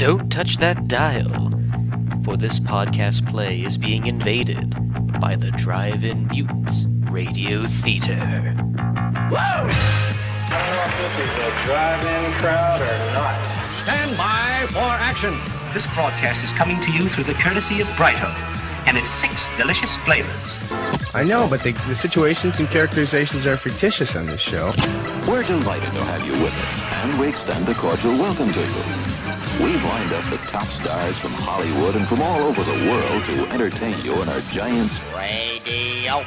Don't touch that dial, for this podcast play is being invaded by the Drive-In Mutants Radio Theater. Woo! I don't know if this is a drive-in crowd or not. Stand by for action. This broadcast is coming to you through the courtesy of Brighto and its 6 delicious flavors. I know, but the situations and characterizations are fictitious on this show. We're delighted to have you with us, and we extend a cordial welcome to you. We've lined up the top stars from Hollywood and from all over the world to entertain you in our giant radio.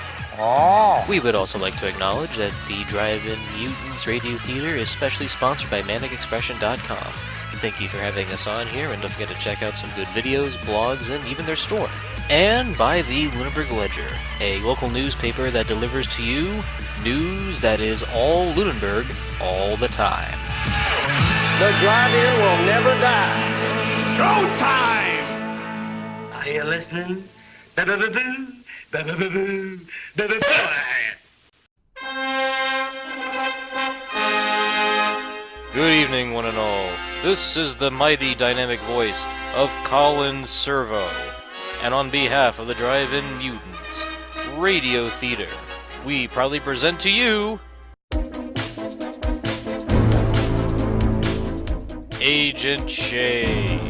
We would also like to acknowledge that the Drive-In Mutants Radio Theater is specially sponsored by ManicExpression.com. Thank you for having us on here, and don't forget to check out some good videos, blogs, and even their store. And by the Lunenburg Ledger, a local newspaper that delivers to you news that is all Lunenburg all the time. The drive-in will never die. It's showtime! Are you listening? Ba-ba-ba-boo, ba-ba-ba-boo, ba-ba-boo. Good evening, one and all. This is the mighty dynamic voice of Colin Servo. And on behalf of the Drive-In Mutants Radio Theater, we proudly present to you Agent Shade.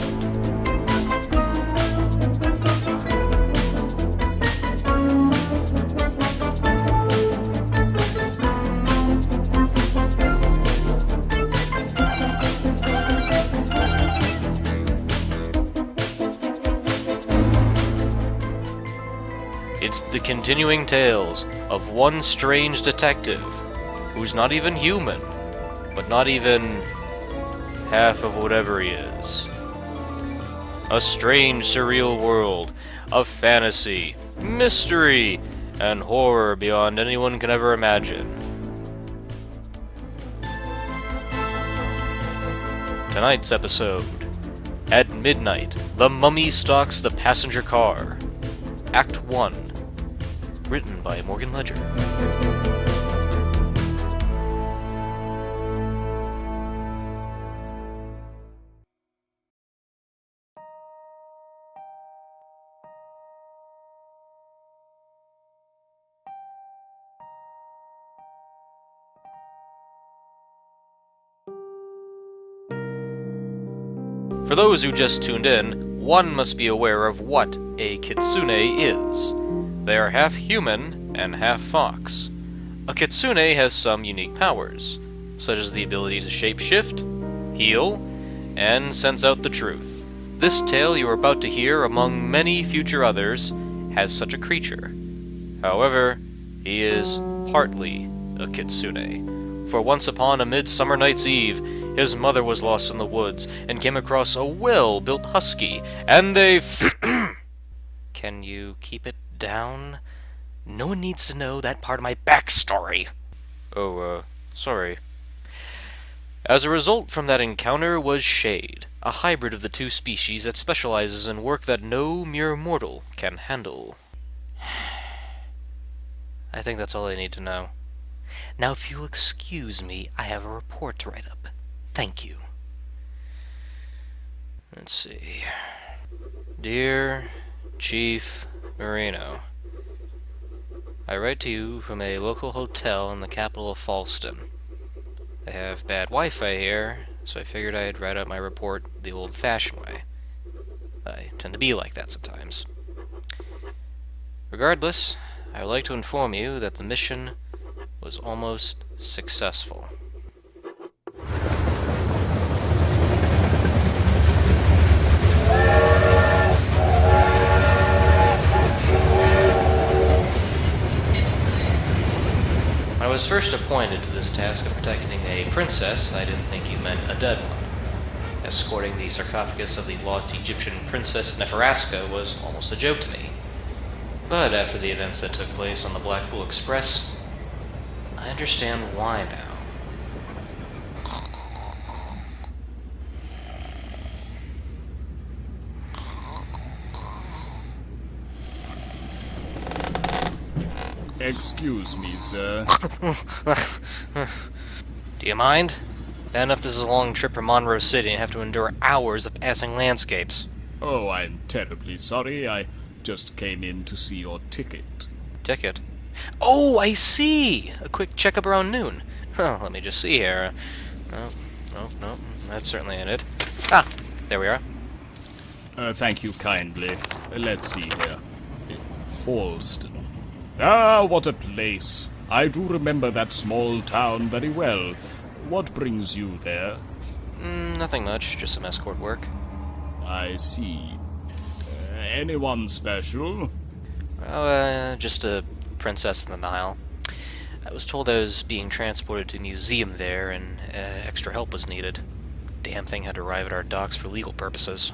It's the continuing tales of one strange detective who's not even human, but not even half of whatever he is. A strange, surreal world of fantasy, mystery, and horror beyond anyone can ever imagine. Tonight's episode. At midnight, the mummy stalks the passenger car. Act 1. Written by Morgan Ledger. For those who just tuned in, one must be aware of what a kitsune is. They are half human and half fox. A kitsune has some unique powers, such as the ability to shapeshift, heal, and sense out the truth. This tale you are about to hear, among many future others, has such a creature. However, he is partly a kitsune. For once upon a midsummer night's eve, his mother was lost in the woods and came across a well-built husky, and they Can you keep it down? No one needs to know that part of my backstory. Oh, sorry. As a result from that encounter was Shade, a hybrid of the two species that specializes in work that no mere mortal can handle. I think that's all I need to know. Now, if you'll excuse me, I have a report to write up. Thank you. Let's see. Dear Chief Marino, I write to you from a local hotel in the capital of Falston. They have bad Wi-Fi here, so I figured I'd write out my report the old-fashioned way. I tend to be like that sometimes. Regardless, I would like to inform you that the mission was almost successful. When I was first appointed to this task of protecting a princess, I didn't think you meant a dead one. Escorting the sarcophagus of the lost Egyptian princess Neferraska was almost a joke to me. But after the events that took place on the Blackpool Express, I understand why now. Excuse me, sir. Do you mind? Bad enough this is a long trip from Monroe City and have to endure hours of passing landscapes. Oh, I'm terribly sorry. I just came in to see your ticket. Ticket? Oh, I see! A quick checkup around noon. Well, let me just see here. No, that certainly ain't it. Ah, there we are. Thank you kindly. Let's see here. Falston. Ah, what a place. I do remember that small town very well. What brings you there? Nothing much, just some escort work. I see. Anyone special? Oh, just a princess in the Nile. I was told I was being transported to a museum there, and extra help was needed. Damn thing had to arrive at our docks for legal purposes.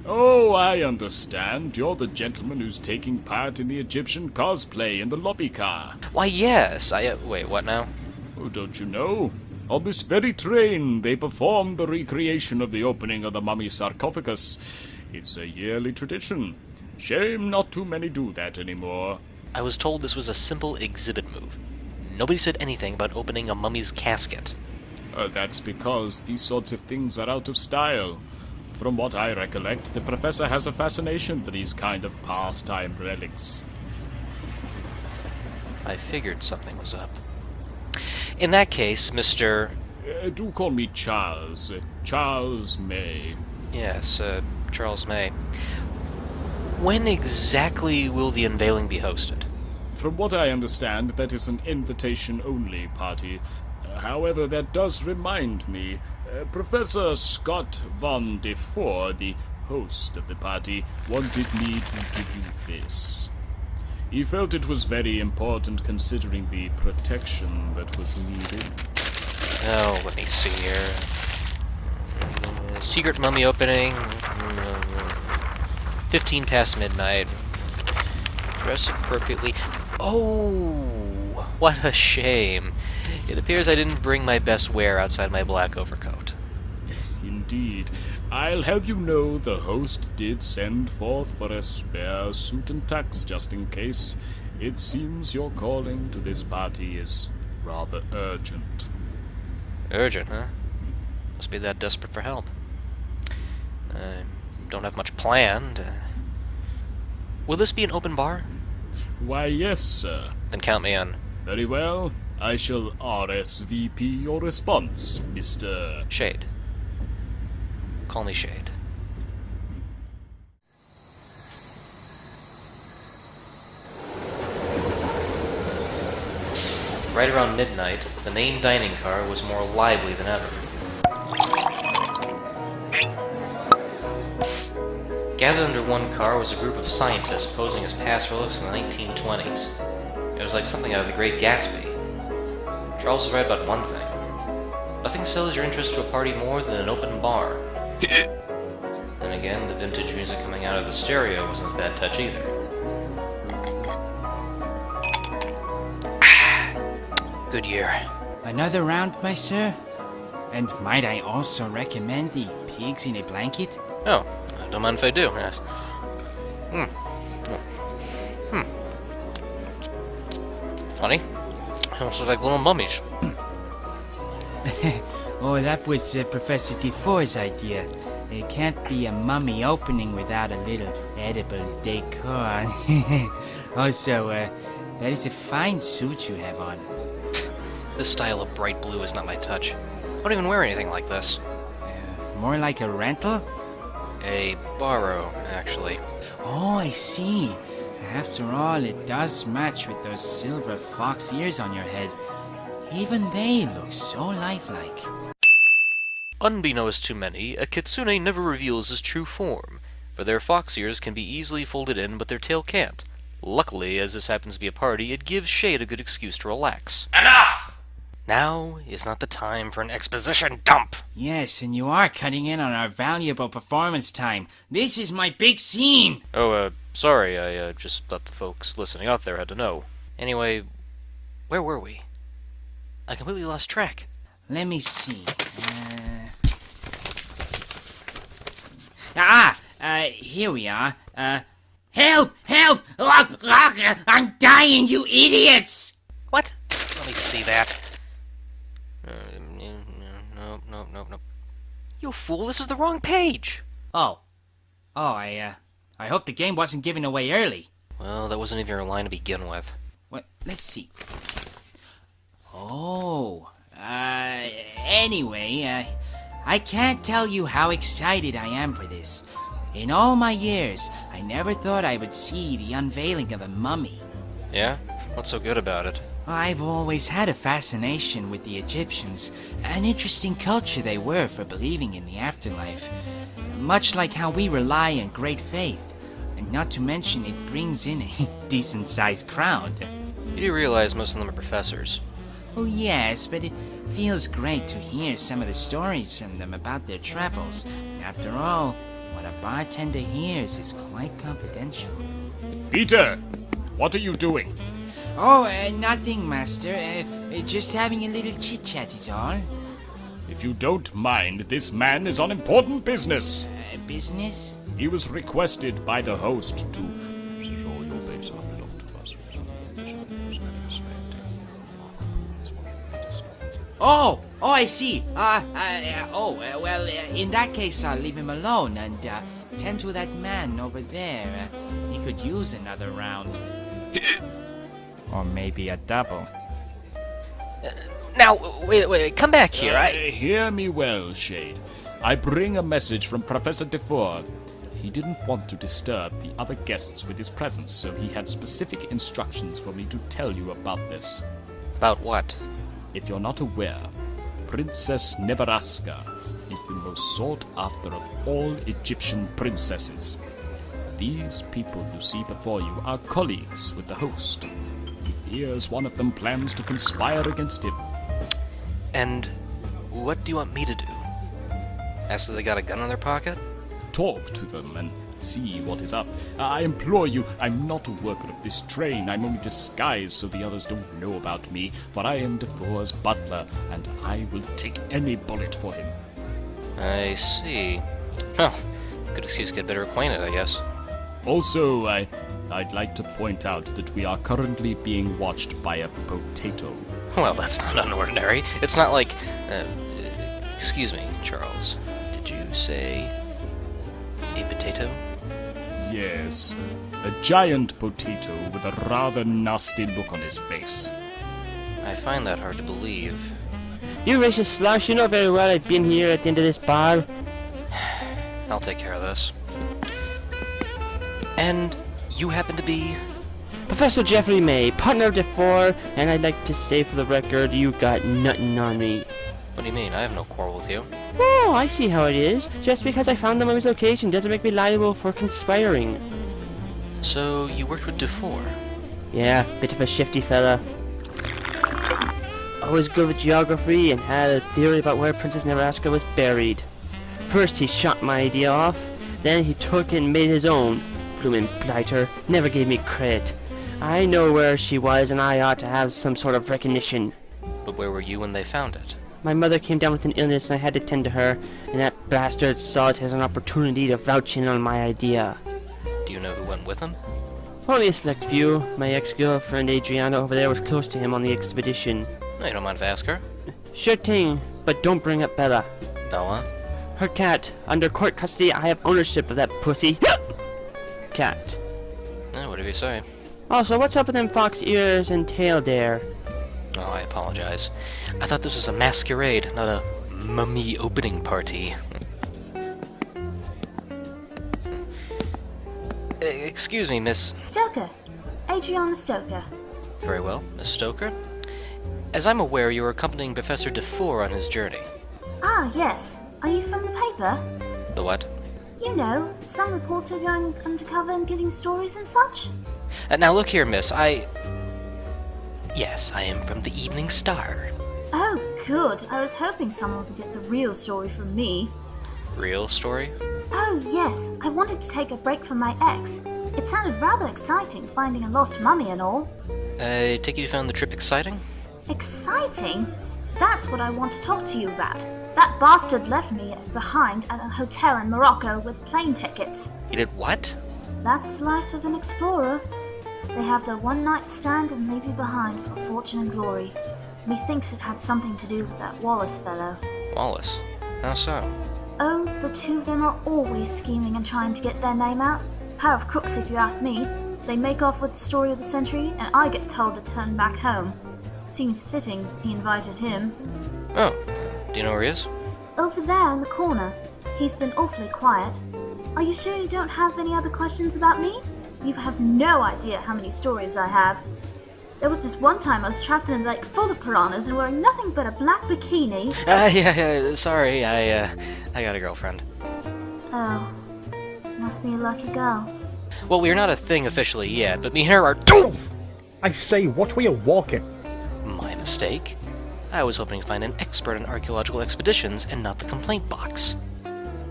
Oh, I understand. You're the gentleman who's taking part in the Egyptian cosplay in the lobby car. Why, yes, wait, what now? Oh, don't you know? On this very train, they performed the recreation of the opening of the mummy sarcophagus. It's a yearly tradition. Shame not too many do that anymore. I was told this was a simple exhibit move. Nobody said anything about opening a mummy's casket. That's because these sorts of things are out of style. From what I recollect, the professor has a fascination for these kind of pastime relics. I figured something was up. In that case, Mr. Do call me Charles. Charles May. Yes, Charles May. When exactly will the unveiling be hosted? From what I understand, that is an invitation-only party. However, that does remind me, Professor Scott Von DeFore, the host of the party, wanted me to give you this. He felt it was very important considering the protection that was needed. Oh, let me see here. Secret mummy opening. 15 past midnight. Dress appropriately. Oh, what a shame. It appears I didn't bring my best wear outside my black overcoat. Indeed. I'll have you know the host did send forth for a spare suit and tux just in case. It seems your calling to this party is rather urgent. Urgent, huh? Must be that desperate for help. Don't have much planned. Will this be an open bar? Why, yes, sir. Then count me in. Very well. I shall RSVP your response, Mr. Shade. Call me Shade. Right around midnight, the main dining car was more lively than ever. Gathered under one car was a group of scientists posing as pastoralists in the 1920s. It was like something out of The Great Gatsby. Charles was right about one thing. Nothing sells your interest to a party more than an open bar. Then again, the vintage music coming out of the stereo wasn't a bad touch either. Good year. Another round, my sir? And might I also recommend the pigs in a blanket? Oh, don't mind if I do. Yes. Funny. They almost look like little mummies. Oh, that was Professor DeFore's idea. It can't be a mummy opening without a little edible decor. Also, that is a fine suit you have on. This style of bright blue is not my touch. I don't even wear anything like this. More like a rental? A borrow, actually. Oh, I see. After all, it does match with those silver fox ears on your head. Even they look so lifelike. Unbeknownst to many, a kitsune never reveals his true form, for their fox ears can be easily folded in, but their tail can't. Luckily, as this happens to be a party, it gives Shade a good excuse to relax. Enough! Now is not the time for an exposition dump. Yes, and you are cutting in on our valuable performance time. This is my big scene! Oh, sorry, I just thought the folks listening out there had to know. Anyway, where were we? I completely lost track. Let me see. Here we are. Help! Help! I'm dying, you idiots! What? Let me see that. no. You fool, this is the wrong page! I hope the game wasn't given away early. Well, that wasn't even your line to begin with. What? Let's see. Anyway, I can't tell you how excited I am for this. In all my years, I never thought I would see the unveiling of a mummy. Yeah? What's so good about it? I've always had a fascination with the Egyptians, an interesting culture they were for believing in the afterlife. Much like how we rely on great faith, and not to mention it brings in a decent-sized crowd. You do realize most of them are professors. Oh yes, but it feels great to hear some of the stories from them about their travels. After all, what a bartender hears is quite confidential. Peter, what are you doing? Oh, nothing, Master. Just having a little chit-chat is all. If you don't mind, this man is on important business. Business? He was requested by the host to... Show your base off below to us. Oh, I see. In that case, I'll leave him alone and tend to that man over there. He could use another round. Or maybe a double. Now, wait, come back here. Hear me well, Shade. I bring a message from Professor DeFore. He didn't want to disturb the other guests with his presence, so he had specific instructions for me to tell you about this. About what? If you're not aware, Princess Nebraska is the most sought after of all Egyptian princesses. These people you see before you are colleagues with the host. He fears one of them plans to conspire against him. And what do you want me to do? Ask if they got a gun in their pocket? Talk to them and see what is up. I implore you, I'm not a worker of this train. I'm only disguised so the others don't know about me, for I am DeFore's butler, and I will take any bullet for him. I see. Well, good excuse to get better acquainted, I guess. Also, I'd like to point out that we are currently being watched by a potato. Well, that's not unordinary. It's not like... excuse me, Charles. Did you say... a potato? Yes, a giant potato with a rather nasty look on his face. I find that hard to believe. You racist slush, you know very well I've been here at the end of this bar. I'll take care of this. And you happen to be... Professor Jeffrey May, partner of DeFore, and I'd like to say for the record, you got nothing on me. What do you mean? I have no quarrel with you. Oh, I see how it is. Just because I found the mummy's location doesn't make me liable for conspiring. So, you worked with DeFore? Yeah, bit of a shifty fella. Always good with geography and had a theory about where Princess Nebraska was buried. First he shot my idea off, then he took it and made his own. Bloomin' blighter, never gave me credit. I know where she was and I ought to have some sort of recognition. But where were you when they found it? My mother came down with an illness and I had to tend to her, and that bastard saw it as an opportunity to vouch in on my idea. Do you know who went with him? Only a select few. My ex-girlfriend Adriana over there was close to him on the expedition. No, you don't mind if I ask her? Sure thing, but don't bring up Bella. Bella? Her cat. Under court custody, I have ownership of that pussy. Cat. Whatever you say. Also, what's up with them fox ears and tail there? Oh, I apologize. I thought this was a masquerade, not a mummy opening party. Excuse me, Miss... Stoker. Adriana Stoker. Very well, Miss Stoker. As I'm aware, you are accompanying Professor DeFore on his journey. Ah, yes. Are you from the paper? The what? You know, some reporter going undercover and getting stories and such. Now look here, miss, Yes, I am from the Evening Star. Oh, good. I was hoping someone would get the real story from me. Real story? Oh, yes. I wanted to take a break from my ex. It sounded rather exciting, finding a lost mummy and all. I take it you found the trip exciting? Exciting? That's what I want to talk to you about. That bastard left me behind at a hotel in Morocco with plane tickets. He did what? That's the life of an explorer. They have their one-night stand and leave you behind for fortune and glory. Methinks it had something to do with that Wallace fellow. Wallace? How so? Oh, the two of them are always scheming and trying to get their name out. Pair of crooks, if you ask me. They make off with the story of the century, and I get told to turn back home. Seems fitting he invited him. Oh, do you know where he is? Over there in the corner. He's been awfully quiet. Are you sure you don't have any other questions about me? You have no idea how many stories I have. There was this one time I was trapped in a lake full of piranhas and wearing nothing but a black bikini. Yeah, sorry, I got a girlfriend. Oh, must be a lucky girl. Well, we're not a thing officially yet, but me and her are two! I say, what were you walking? My mistake. I was hoping to find an expert in archaeological expeditions and not the complaint box.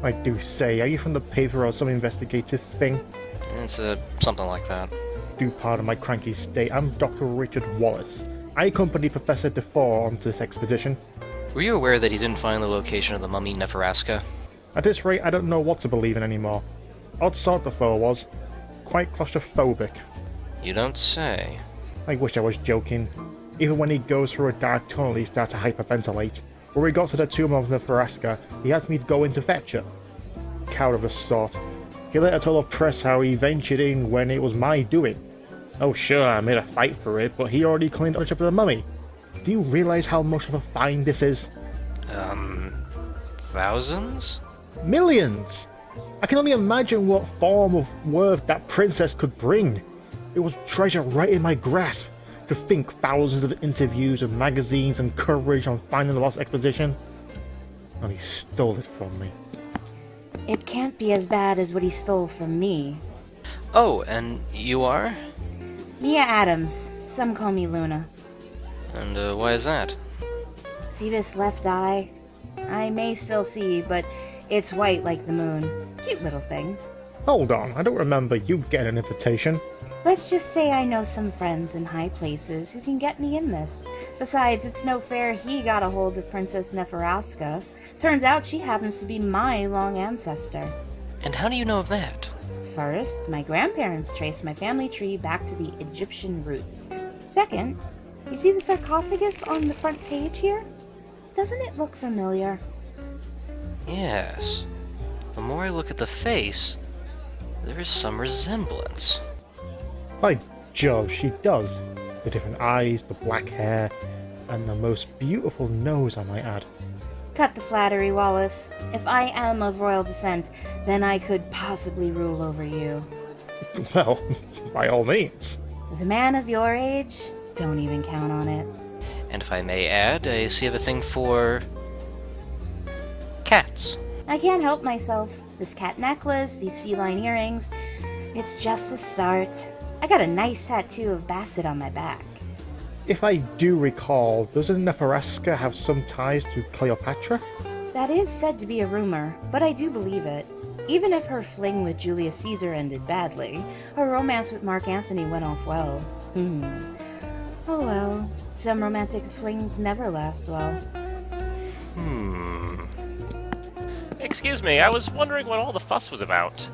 I do say, are you from the paper or some investigative thing? It's something like that. Do pardon my cranky state, I'm Dr. Richard Wallace. I accompanied Professor Defoe onto this expedition. Were you aware that he didn't find the location of the mummy Nepharaska? At this rate, I don't know what to believe in anymore. Odd sort Defoe was. Quite claustrophobic. You don't say. I wish I was joking. Even when he goes through a dark tunnel, he starts to hyperventilate. When we got to the tomb of Nepharaska, he had me go in to fetch her. Coward of a sort. He later told the press how he ventured in when it was my doing. Oh sure, I made a fight for it, but he already claimed ownership of the mummy. Do you realise how much of a find this is? Thousands? Millions! I can only imagine what form of worth that princess could bring. It was treasure right in my grasp. To think thousands of interviews with magazines and coverage on finding the lost expedition. And he stole it from me. It can't be as bad as what he stole from me. Oh, and you are? Mia Adams. Some call me Luna. And why is that? See this left eye? I may still see, but it's white like the moon. Cute little thing. Hold on, I don't remember you getting an invitation. Let's just say I know some friends in high places who can get me in this. Besides, it's no fair he got a hold of Princess Nepharaska. Turns out she happens to be my long ancestor. And how do you know of that? First, my grandparents traced my family tree back to the Egyptian roots. Second, you see the sarcophagus on the front page here? Doesn't it look familiar? Yes. The more I look at the face, there is some resemblance. By Jove, she does. The different eyes, the black hair, and the most beautiful nose, I might add. Cut the flattery, Wallace. If I am of royal descent, then I could possibly rule over you. Well, by all means. With a man of your age, don't even count on it. And if I may add, I see a thing for cats. I can't help myself. This cat necklace, these feline earrings, it's just a start. I got a nice tattoo of Bassett on my back. If I do recall, doesn't Nepharaska have some ties to Cleopatra? That is said to be a rumor, but I do believe it. Even if her fling with Julius Caesar ended badly, her romance with Mark Antony went off well. Oh well, some romantic flings never last well. Excuse me, I was wondering what all the fuss was about.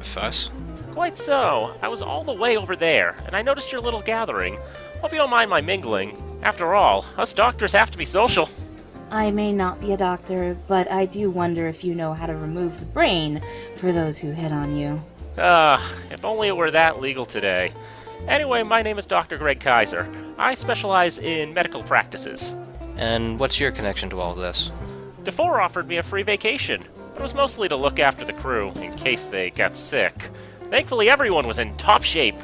Fuss? Quite so. I was all the way over there, and I noticed your little gathering. Hope you don't mind my mingling. After all, us doctors have to be social. I may not be a doctor, but I do wonder if you know how to remove the brain for those who hit on you. If only it were that legal today. Anyway, my name is Dr. Greg Kaiser. I specialize in medical practices. And what's your connection to all of this? Defoe offered me a free vacation, but it was mostly to look after the crew in case they got sick. Thankfully, everyone was in top shape.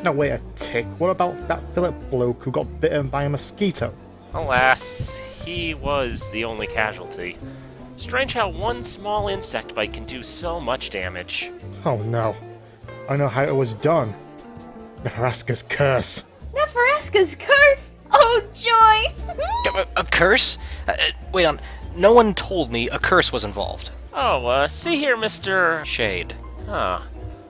Now wait a tick, what about that Philip bloke who got bitten by a mosquito? Alas, he was the only casualty. Strange how one small insect bite can do so much damage. Oh no. I know how it was done. Nepharaska's curse. Nepharaska's curse? Oh, joy! A curse? Wait on. No one told me a curse was involved. Oh, see here, Mr. Shade. Huh.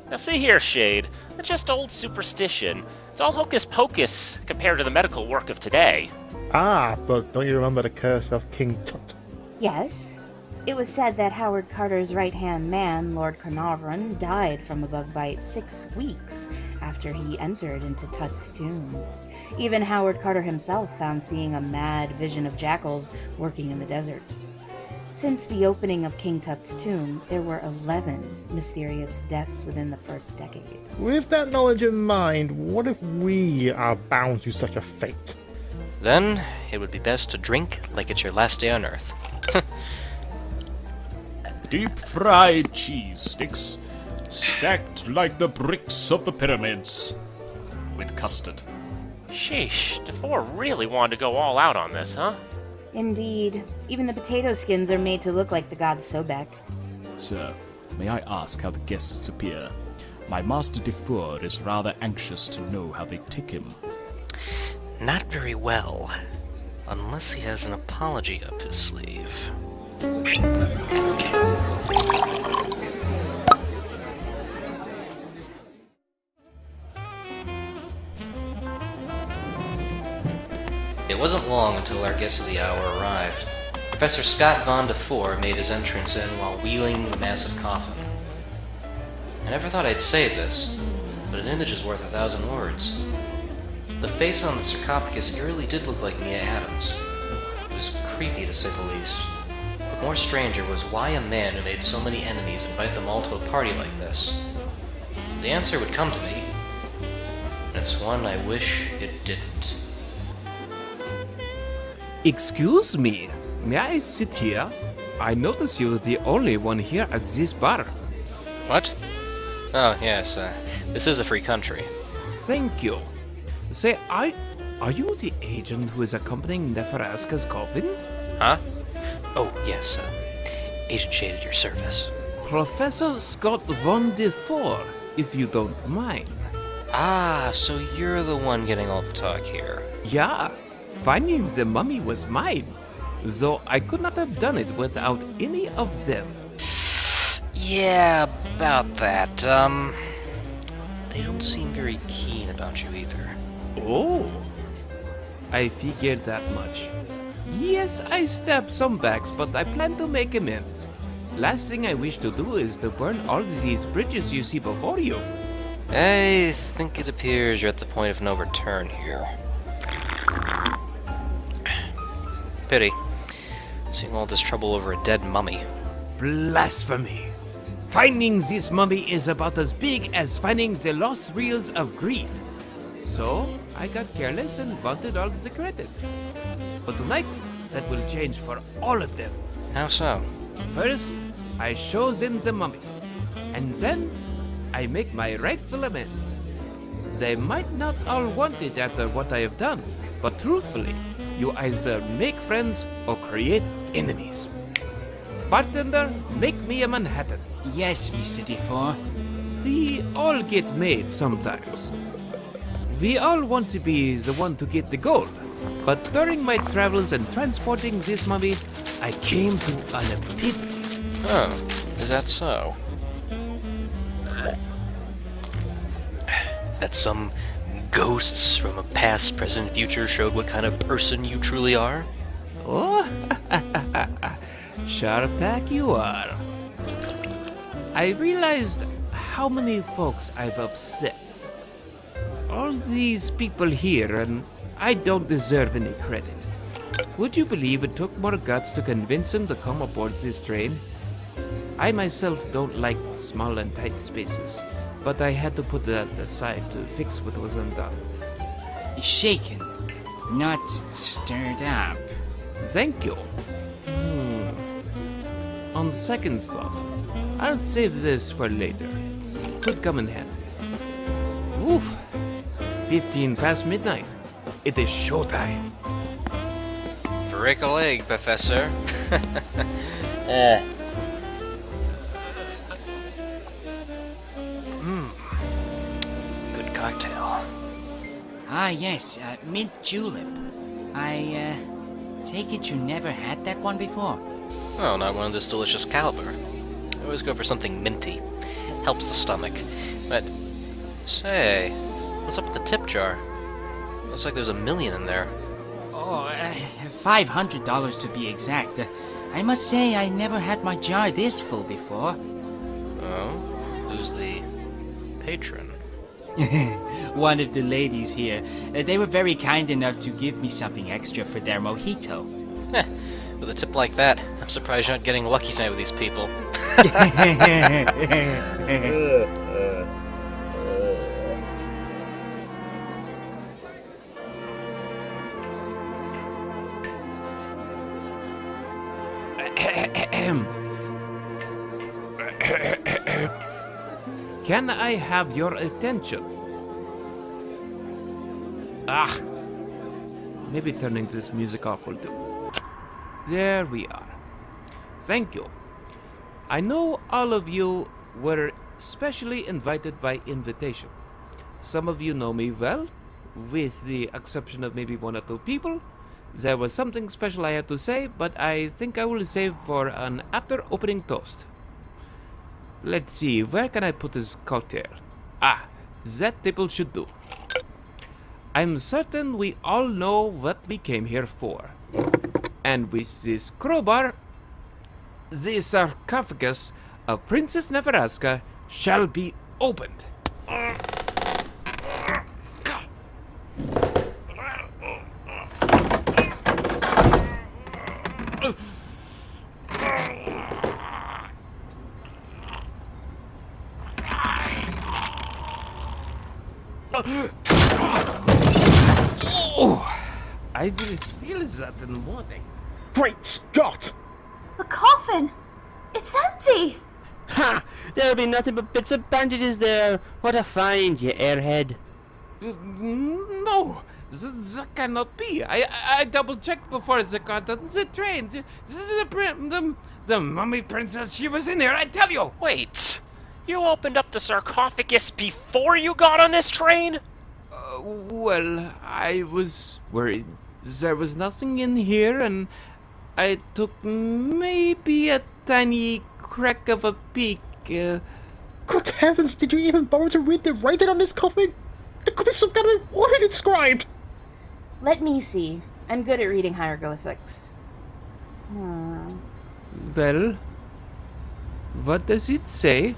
Now see here, Shade. That's just old superstition. It's all hocus pocus compared to the medical work of today. Ah, but don't you remember the curse of King Tut? Yes. It was said that Howard Carter's right-hand man, Lord Carnarvon, died from a bug bite 6 weeks after he entered into Tut's tomb. Even Howard Carter himself found seeing a mad vision of jackals working in the desert. Since the opening of King Tut's tomb, there were 11 mysterious deaths within the first decade. With that knowledge in mind, what if we are bound to such a fate? Then, it would be best to drink like it's your last day on Earth. Deep-fried cheese sticks, stacked like the bricks of the pyramids, with custard. Sheesh, DeFore really wanted to go all out on this, huh? Indeed. Even the potato skins are made to look like the god Sobek. Sir, may I ask how the guests appear? My master DeFore is rather anxious to know how they tick him. Not very well. Unless he has an apology up his sleeve. It wasn't long until our guest of the hour arrived. Professor Scott Von DeFore made his entrance in while wheeling the massive coffin. I never thought I'd say this, but an image is worth 1,000 words. The face on the sarcophagus eerily did look like Mia Adams. It was creepy to say the least. But more stranger was why a man who made so many enemies invite them all to a party like this. The answer would come to me, and it's one I wish it didn't. Excuse me, may I sit here? I notice you're the only one here at this bar. What? Oh, yes, this is a free country. Thank you. Say, are you the agent who is accompanying Nebraska's coffin? Huh? Oh, yes, Agent Shade at your service. Professor Scott Von DeFore, if you don't mind. Ah, so you're the one getting all the talk here. Yeah, finding the mummy was mine, though I could not have done it without any of them. Yeah, about that. They don't seem very keen about you either. Oh, I figured that much. Yes, I stabbed some backs, but I plan to make amends. Last thing I wish to do is to burn all these bridges you see before you. I think it appears you're at the point of no return here. Pity. Seeing all this trouble over a dead mummy. Blasphemy! Finding this mummy is about as big as finding the lost reels of greed. So, I got careless and wanted all the credit. But tonight, that will change for all of them. How so? First, I show them the mummy. And then, I make my rightful amends. They might not all want it after what I have done, but truthfully, you either make friends or create enemies. Bartender, make me a Manhattan. Yes, Mr. DeFore. We all get made sometimes. We all want to be the one to get the gold. But during my travels and transporting this mummy, I came to an epiphany. Oh, is that so? That some ghosts from a past, present, future showed what kind of person you truly are? Oh, sharp tack you are. I realized how many folks I've upset. All these people here, and I don't deserve any credit. Would you believe it took more guts to convince them to come aboard this train? I myself don't like small and tight spaces, but I had to put that aside to fix what was undone. Shaken, not stirred up. Thank you. On second thought, I'll save this for later. Could come in handy. Oof! 15 past midnight. It is showtime. Break a leg, Professor. Good cocktail. Ah, yes, mint julep. I take it you never had that one before? Well, not one of this delicious caliber. I always go for something minty. Helps the stomach. But, say, what's up with the tip jar? Looks like there's $1 million in there. Oh, $500 to be exact. I must say I never had my jar this full before. Oh? Who's the patron? one of the ladies here. They were very kind enough to give me something extra for their mojito. With a tip like that, I'm surprised you're not getting lucky tonight with these people. Can I have your attention? Maybe turning this music off will do. There we are. Thank you. I know all of you were specially invited by invitation. Some of you know me well, with the exception of maybe one or two people. There was something special I had to say, but I think I will save for an after-opening toast. Let's see, where can I put this cocktail? That table should do. I'm certain we all know what we came here for. And with this crowbar, the sarcophagus of Princess Nebraska shall be opened. I will feel that in the morning. Great Scott! The coffin! It's empty! Ha! There'll be nothing but bits of bandages there. What a find, you airhead. No, that cannot be. I double-checked before the got on the train. The mummy princess, she was in here, I tell you. Wait, you opened up the sarcophagus before you got on this train? Well, I was worried. There was nothing in here, and I took maybe a tiny crack of a peek. Good heavens, did you even bother to read the writing on this coffin? There could be some kind of what it inscribed. Let me see. I'm good at reading hieroglyphics. Well, what does it say?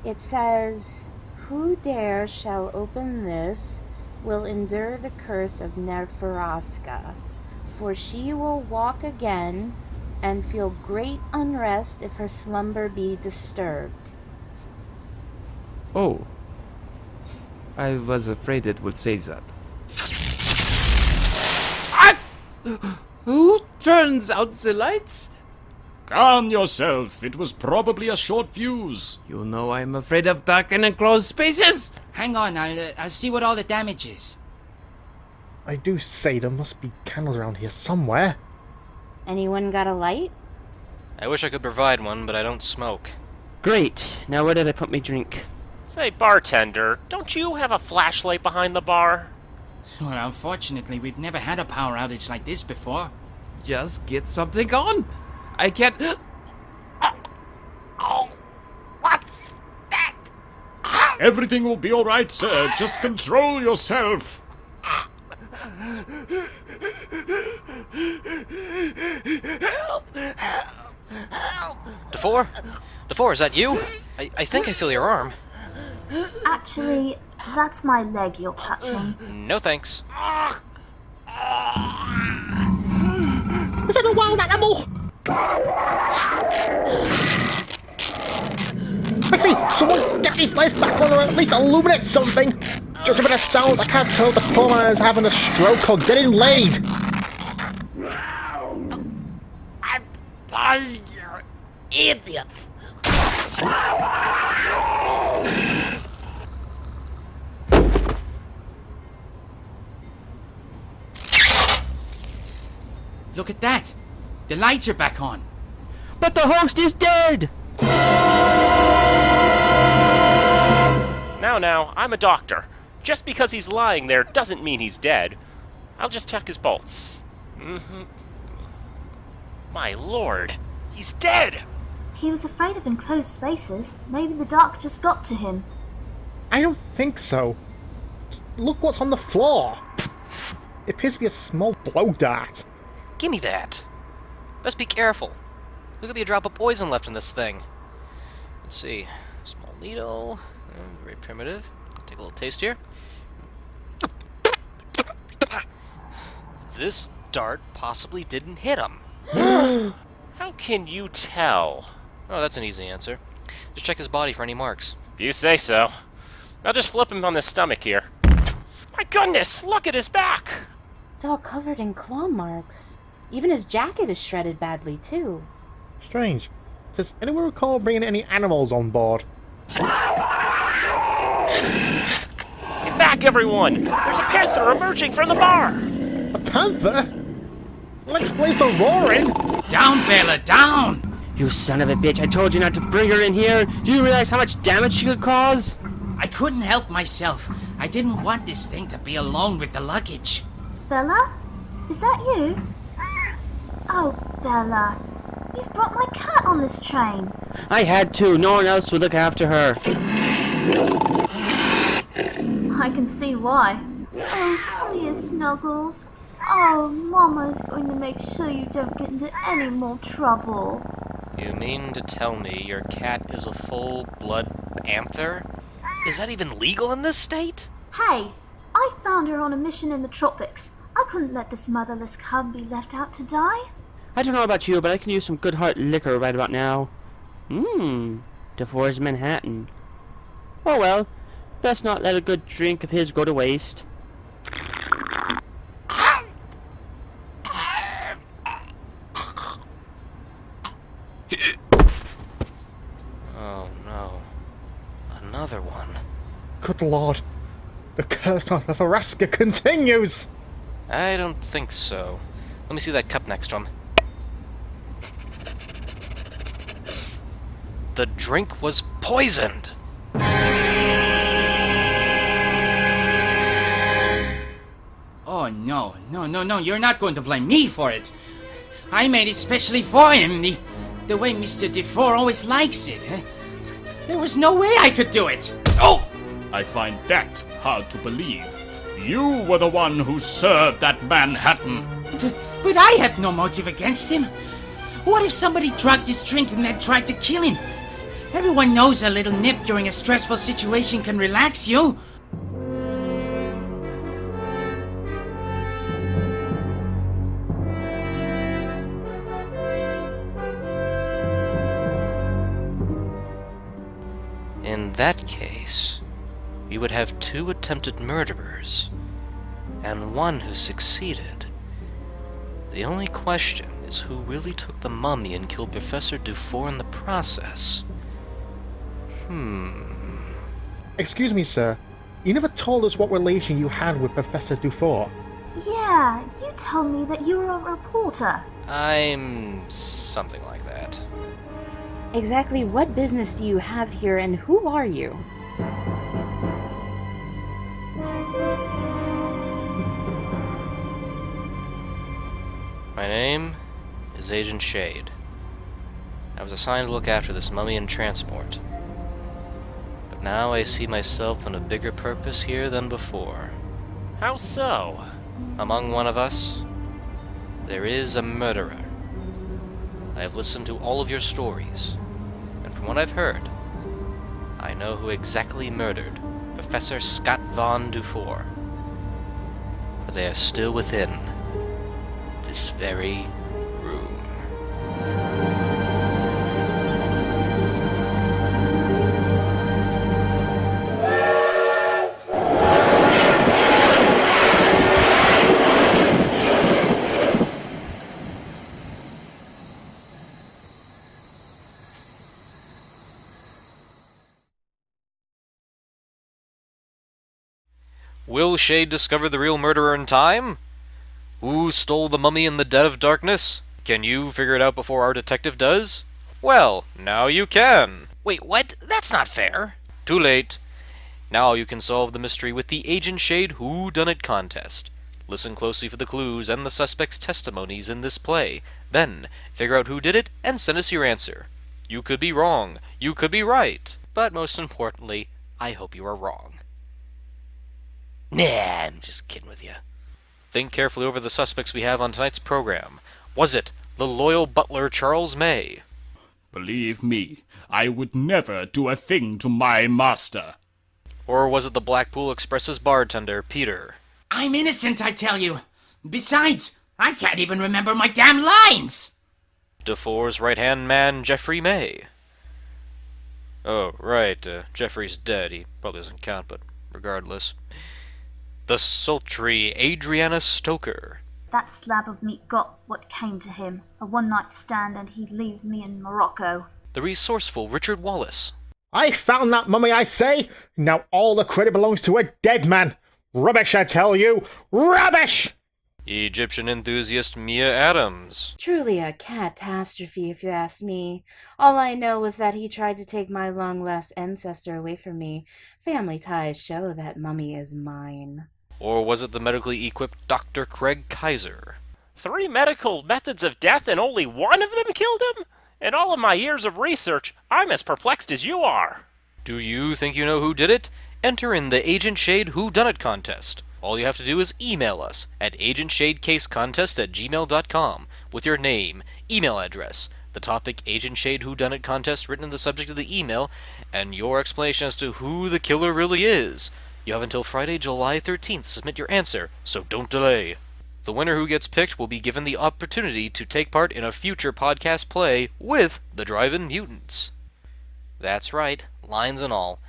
It says, "Who dare shall open this will endure the curse of Nebraska, for she will walk again and feel great unrest if her slumber be disturbed." Oh. I was afraid it would say that. Who turns out the lights? Calm yourself. It was probably a short fuse. You know I'm afraid of dark and enclosed spaces. Hang on, I'll see what all the damage is. I do say there must be candles around here somewhere. Anyone got a light? I wish I could provide one, but I don't smoke. Great. Now where did I put my drink? Say, bartender, don't you have a flashlight behind the bar? Well, unfortunately, we've never had a power outage like this before. Just get something on. I can't... What's that? Everything will be alright, sir. Just control yourself. Help! DeFore, is that you? I think I feel your arm. Actually, that's my leg you're touching. No thanks. Is that a wild animal? Let's see, someone get these lights back on or at least illuminate something. Judging by the sounds, I can't tell if the poor man is having a stroke or getting laid. I'm dying, you idiots! Look at that! The lights are back on! But the host is dead! Now, I'm a doctor. Just because he's lying there doesn't mean he's dead. I'll just check his pulse. My lord, he's dead! He was afraid of enclosed spaces. Maybe the dark just got to him. I don't think so. Look what's on the floor. It appears to be a small blow dart. Gimme that. Best be careful. There could be a drop of poison left in this thing. Let's see. Small needle. Very primitive. Take a little taste here. this dart possibly didn't hit him. How can you tell? Oh, that's an easy answer. Just check his body for any marks. If you say so. I'll just flip him on the stomach here. My goodness, look at his back! It's all covered in claw marks. Even his jacket is shredded badly, too. Strange. Does anyone recall bringing any animals on board? Get back, everyone! There's a panther emerging from the bar! A panther? That explains the roaring! Down, Bella, down! You son of a bitch, I told you not to bring her in here! Do you realize how much damage she could cause? I couldn't help myself. I didn't want this thing to be alone with the luggage. Bella? Is that you? Oh, Bella. You've brought my cat on this train. I had to. No one else would look after her. I can see why. Oh, come here, Snuggles. Oh, Mama's going to make sure you don't get into any more trouble. You mean to tell me your cat is a full-blood panther? Is that even legal in this state? Hey, I found her on a mission in the tropics. I couldn't let this motherless cub be left out to die. I don't know about you, but I can use some good heart liquor right about now. DeFore's Manhattan. Oh well, best not let a good drink of his go to waste. Oh no. Another one. Good lord. The curse on the Tharaska continues! I don't think so. Let me see that cup next to him. The drink was poisoned! Oh, no, you're not going to blame me for it. I made it specially for him, the way Mr. DeFore always likes it. There was no way I could do it. Oh! I find that hard to believe. You were the one who served that Manhattan. But I had no motive against him. What if somebody drugged his drink and then tried to kill him? Everyone knows a little nip during a stressful situation can relax you. In that case, we would have 2 attempted murderers, and 1 who succeeded. The only question is who really took the mummy and killed Professor Dufour in the process. Excuse me, sir. You never told us what relation you had with Professor Dufour. Yeah, you told me that you were a reporter. I'm something like that. Exactly what business do you have here, and who are you? My name is Agent Shade. I was assigned to look after this mummy in transport. But now I see myself in a bigger purpose here than before. How so? Among one of us, there is a murderer. I have listened to all of your stories, and from what I've heard, I know who exactly murdered Professor Scott Von Dufour. For they are still within this very room. Will Shade discover the real murderer in time? Who stole the mummy in the dead of darkness? Can you figure it out before our detective does? Well, now you can! Wait, what? That's not fair! Too late. Now you can solve the mystery with the Agent Shade Whodunit contest. Listen closely for the clues and the suspect's testimonies in this play. Then, figure out who did it and send us your answer. You could be wrong. You could be right. But most importantly, I hope you are wrong. Nah, I'm just kidding with you. Think carefully over the suspects we have on tonight's program. Was it the loyal butler Charles May? Believe me, I would never do a thing to my master. Or was it the Blackpool Express's bartender, Peter? I'm innocent, I tell you. Besides, I can't even remember my damn lines! Defoe's right-hand man, Jeffrey May. Oh, right, Jeffrey's dead. He probably doesn't count, but regardless. The sultry Adriana Stoker. That slab of meat got what came to him. A one-night stand and he leaves me in Morocco. The resourceful Richard Wallace. I found that mummy, I say! Now all the credit belongs to a dead man! Rubbish, I tell you! Rubbish! Egyptian enthusiast Mia Adams. Truly a catastrophe, if you ask me. All I know is that he tried to take my long-lost ancestor away from me. Family ties show that mummy is mine. Or was it the medically equipped Dr. Craig Kaiser? 3 medical methods of death and only one of them killed him? In all of my years of research, I'm as perplexed as you are. Do you think you know who did it? Enter in the Agent Shade Whodunit contest. All you have to do is email us at agentshadecasecontest@gmail.com with your name, email address, the topic Agent Shade Whodunit contest written in the subject of the email, and your explanation as to who the killer really is. You have until Friday, July 13th to submit your answer, so don't delay. The winner who gets picked will be given the opportunity to take part in a future podcast play with the Drive-In Mutants. That's right, lines and all.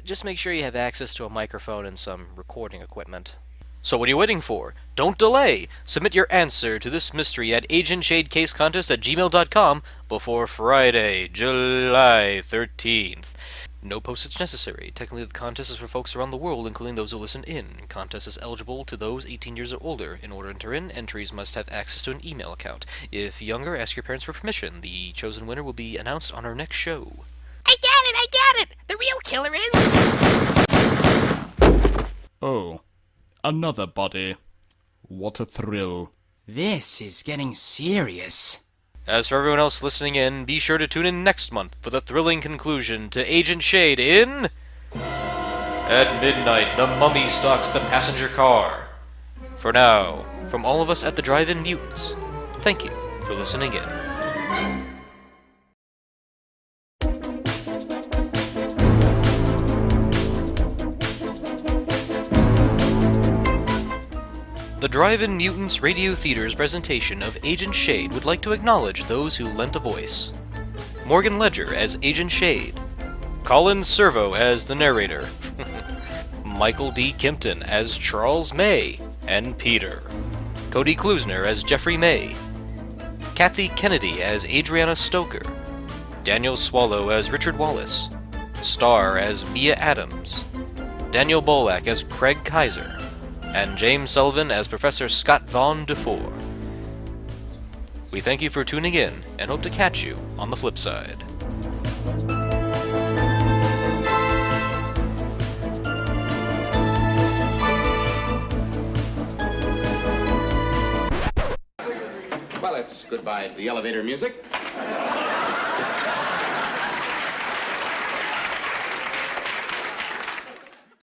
Just make sure you have access to a microphone and some recording equipment. So what are you waiting for? Don't delay! Submit your answer to this mystery at agentshadecasecontest@gmail.com before Friday, July 13th. No postage necessary. Technically, the contest is for folks around the world, including those who listen in. Contest is eligible to those 18 years or older. In order to enter in, entries must have access to an email account. If younger, ask your parents for permission. The chosen winner will be announced on our next show. I got it! The real killer is... Oh, another body. What a thrill. This is getting serious. As for everyone else listening in, be sure to tune in next month for the thrilling conclusion to Agent Shade in... At midnight, the mummy stalks the passenger car. For now, from all of us at the Drive-In Mutants, thank you for listening in. The Drive-In Mutants Radio Theater's presentation of Agent Shade would like to acknowledge those who lent a voice. Morgan Ledger as Agent Shade, Colin Servo as the narrator, Michael D. Kimpton as Charles May and Peter, Cody Kluesner as Jeffrey May, Kathy Kennedy as Adriana Stoker, Daniel Swallow as Richard Wallace, Starr as Mia Adams, Daniel Beaulac as Craig Kaiser, and James Sullivan as Professor Scott Von Defoe. We thank you for tuning in and hope to catch you on the flip side. Well, it's goodbye to the elevator music.